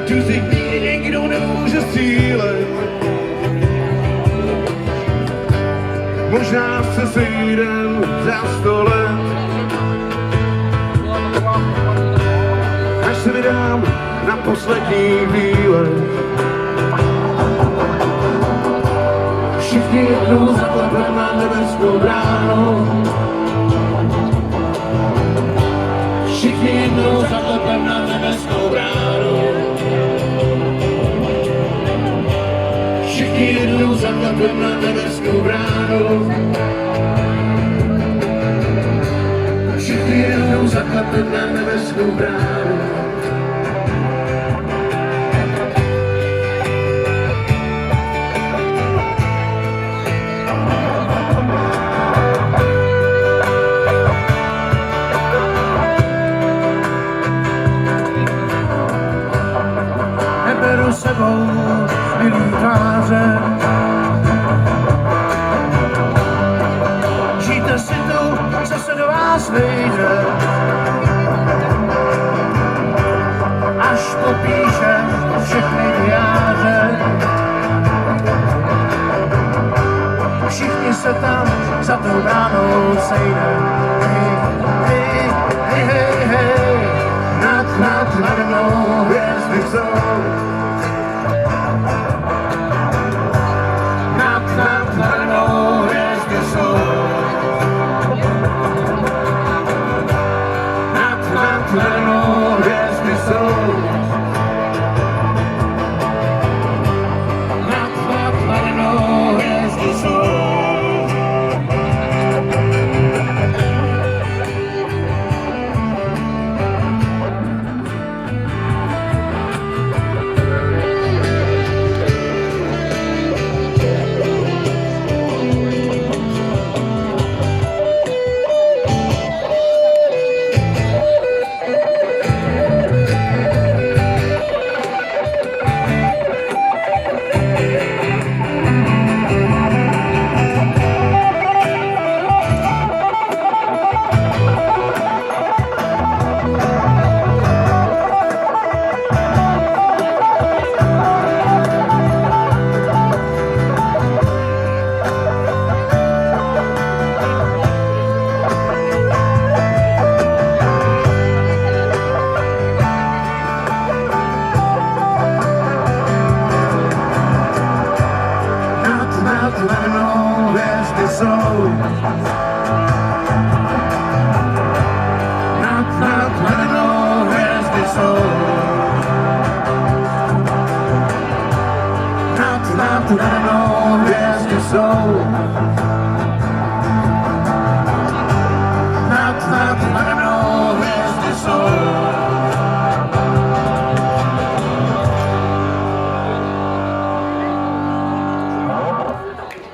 tu si nikdy nikdo nemůže střílet. Možná se sejdem za 100 let, až se vydám na poslední výlet. Všichni jednou zaklepem na nebeskou bránu. Všichni jednou zaklepem na nebeskou bránu. Všichni jednou zaklepem na nebeskou bránu. Všichni jednou zaklepem na nebeskou bránu. Neberu sebou milý tváře. Žijte si tu, co se do vás vejde. Až popíše všechny diáře. Všichni se tam za tou bránou sejde. Hej, hej, hej, hej, hej. Nad nade mnou hvězdy jsou. Nad nade mnou hvězdy jsou. Nad nade mnou hvězdy jsou.